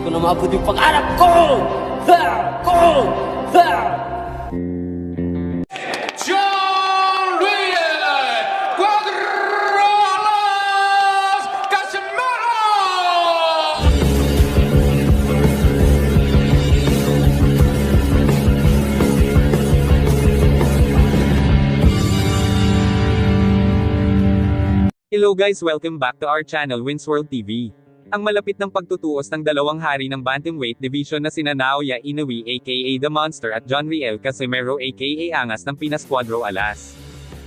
ko na maabot yung pangarap ko! Ha! Ko! Ha! John Riel Cuadrolas Casimero! Hello guys, welcome back to our channel Winsworld TV. Ang malapit ng pagtutuos ng dalawang hari ng bantamweight division na sina Naoya Inoue aka The Monster at John Riel Casimero aka Angas ng Pinas Cuadro Alas.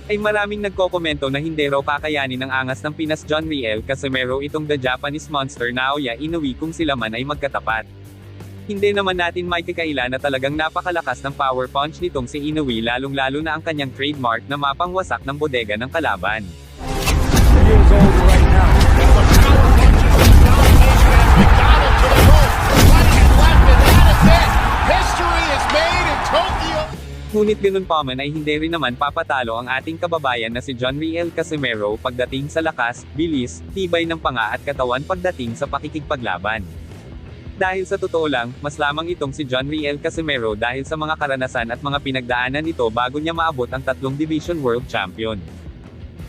Ay maraming nagkokomento na hindi raw kakayanin ng Angas ng Pinas John Riel Casimero itong The Japanese Monster Naoya Inoue kung sila man ay magkatapat. Hindi naman natin maikakaila na talagang napakalakas ng power punch nitong si Inoue lalong-lalo na ang kanyang trademark na mapangwasak ng bodega ng kalaban. Ngunit ganun pa man ay hindi rin naman papatalo ang ating kababayan na si John Riel Casimero pagdating sa lakas, bilis, tibay ng panga at katawan pagdating sa pakikipaglaban. Dahil sa totoo lang, mas lamang itong si John Riel Casimero dahil sa mga karanasan at mga pinagdaanan nito bago niya maabot ang 3 Division World Champion.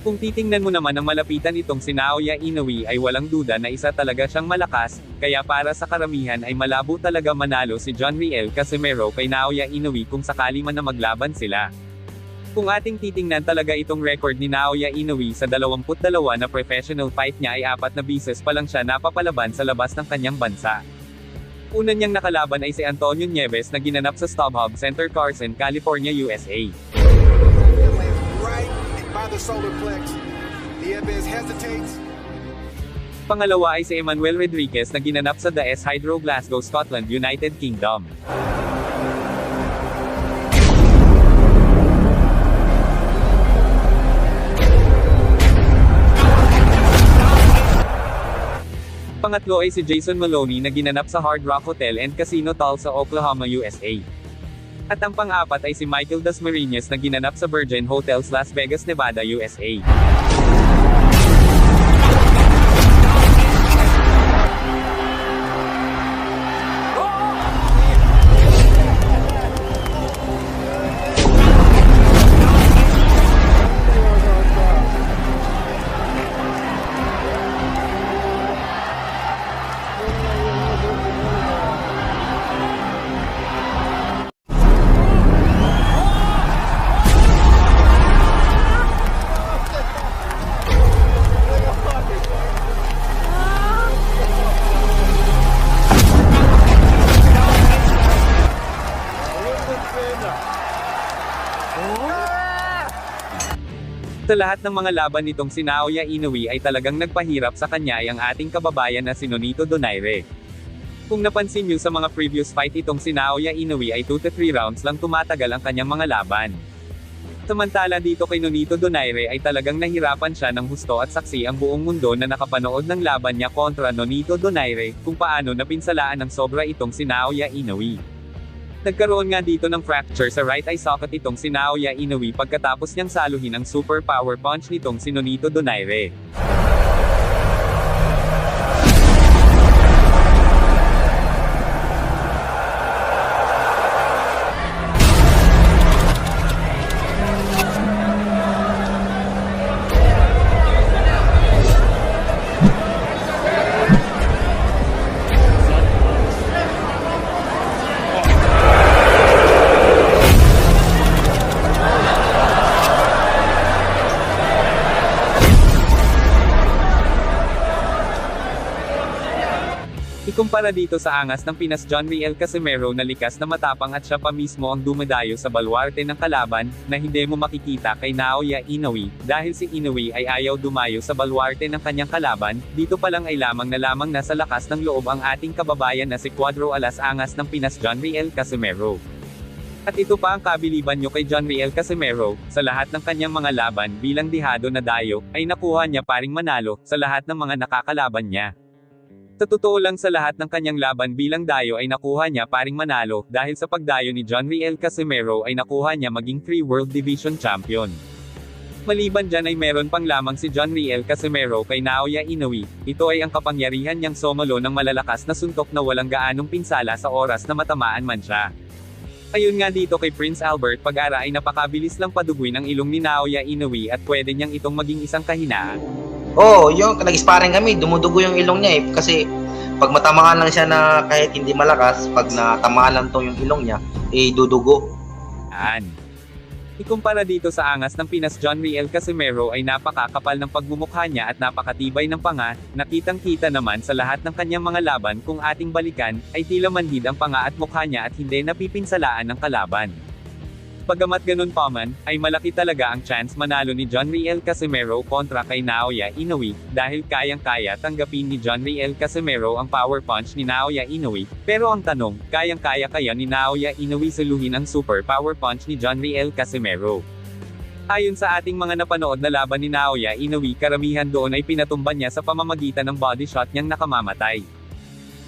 Kung titingnan mo naman ang malapitan itong si Naoya Inoue ay walang duda na isa talaga siyang malakas, kaya para sa karamihan ay malabo talaga manalo si John Riel Casimero kay Naoya Inoue kung sakali man na maglaban sila. Kung ating titingnan talaga itong record ni Naoya Inoue sa 22 na professional fight niya ay 4 na beses pa lang siya napapalaban sa labas ng kanyang bansa. Una niyang nakalaban ay si Antonio Nieves na ginanap sa StubHub Center Carson, California, USA. The solar plex. Nieves hesitates. Pangalawa ay si Emmanuel Rodriguez na ginanap sa The S Hydro Glasgow, Scotland, United Kingdom. Pangatlo ay si Jason Maloney na ginanap sa Hard Rock Hotel and Casino Tulsa, Oklahoma, USA. At ang pang-apat ay si Michael Dasmariñas na ginanap sa Virgin Hotels Las Vegas, Nevada, USA. Sa lahat ng mga laban nitong si Naoya Inoue ay talagang nagpahirap sa kanya ay ang ating kababayan na si Nonito Donaire. Kung napansin niyo sa mga previous fight itong si Naoya Inoue ay 2 to 3 rounds lang tumatagal ang kanyang mga laban. Samantala dito kay Nonito Donaire ay talagang nahirapan siya ng husto at saksi ang buong mundo na nakapanood ng laban niya kontra Nonito Donaire, kung paano napinsalaan ng sobra itong si Naoya Inoue. Nagkaroon nga dito ng fracture sa right eye socket itong si Naoya Inoue pagkatapos niyang saluhin ang super power punch nitong si Nonito Donaire. Ikumpara dito sa angas ng Pinas John Riel Casimero na likas na matapang at siya pa mismo ang dumadayo sa baluarte ng kalaban, na hindi mo makikita kay Naoya Inoue, dahil si Inoue ay ayaw dumayo sa baluarte ng kanyang kalaban, dito pa lang ay lamang na sa lakas ng loob ang ating kababayan na si Cuadro Alas angas ng Pinas John Riel Casimero. At ito pa ang kabiliban nyo kay John Riel Casimero, sa lahat ng kanyang mga laban bilang dihado na dayo, ay nakuha niya paring manalo, sa lahat ng mga nakakalaban niya. Sa totoo lang sa lahat ng kanyang laban bilang dayo ay nakuha niya paring manalo, dahil sa pagdayo ni John Riel Casimero ay nakuha niya maging 3 World Division Champion. Maliban dyan ay meron pang lamang si John Riel Casimero kay Naoya Inoue. Ito ay ang kapangyarihan niyang sumalo ng malalakas na suntok na walang gaanong pinsala sa oras na matamaan man siya. Ayun nga dito kay Prince Albert Pagara ay napakabilis lang paduguin ang ilong ni Naoya Inoue at pwede niyang itong maging isang kahinaan. Oo, yung nag-sparring kami, dumudugo yung ilong niya eh. Kasi pag matamaan lang siya na kahit hindi malakas, pag natamaan lang to yung ilong niya, eh dudugo. Ikumpara dito sa angas ng Pinas John Riel Casimero ay napakakapal ng pagmumukha niya at napakatibay ng panga, nakitang-kita naman sa lahat ng kanyang mga laban kung ating balikan, ay tila manhid ang panga at mukha niya at hindi napipinsalaan ng kalaban. Pagamat ganun pa man, ay malaki talaga ang chance manalo ni John Riel Casimero kontra kay Naoya Inoue, dahil kayang-kaya tanggapin ni John Riel Casimero ang power punch ni Naoya Inoue, pero ang tanong, kayang-kaya kaya ni Naoya Inoue saluhin ang super power punch ni John Riel Casimero? Ayon sa ating mga napanood na laban ni Naoya Inoue, karamihan doon ay pinatumba niya sa pamamagitan ng body shot niyang nakamamatay.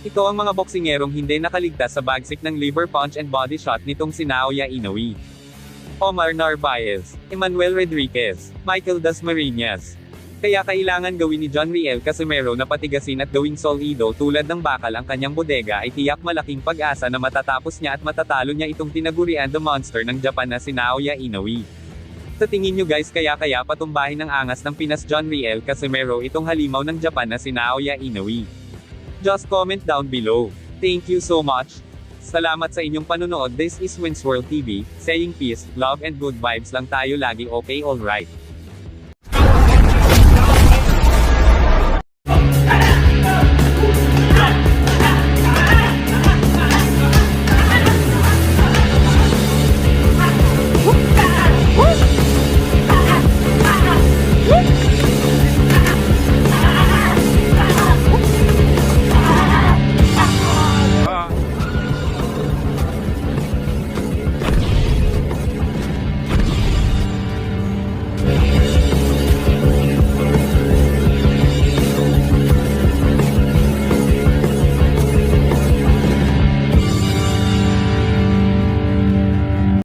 Ito ang mga boksingerong hindi nakaligtas sa bagsik ng liver punch and body shot nitong si Naoya Inoue. Omar Narvaez, Emmanuel Rodriguez, Michael Dasmariñas. Kaya kailangan gawin ni John Riel Casimero na patigasin at gawing solido tulad ng bakal ang kanyang bodega ay tiyak malaking pag-asa na matatapos niya at matatalo niya itong tinagurian the monster ng Japan na si Naoya Inoue. Sa tingin nyo guys kaya patumbahin ng angas ng Pinas John Riel Casimero itong halimaw ng Japan na si Naoya Inoue? Just comment down below. Thank you so much. Salamat sa inyong panunood. This is Winsworld TV, saying peace, love and good vibes lang tayo lagi, okay, alright.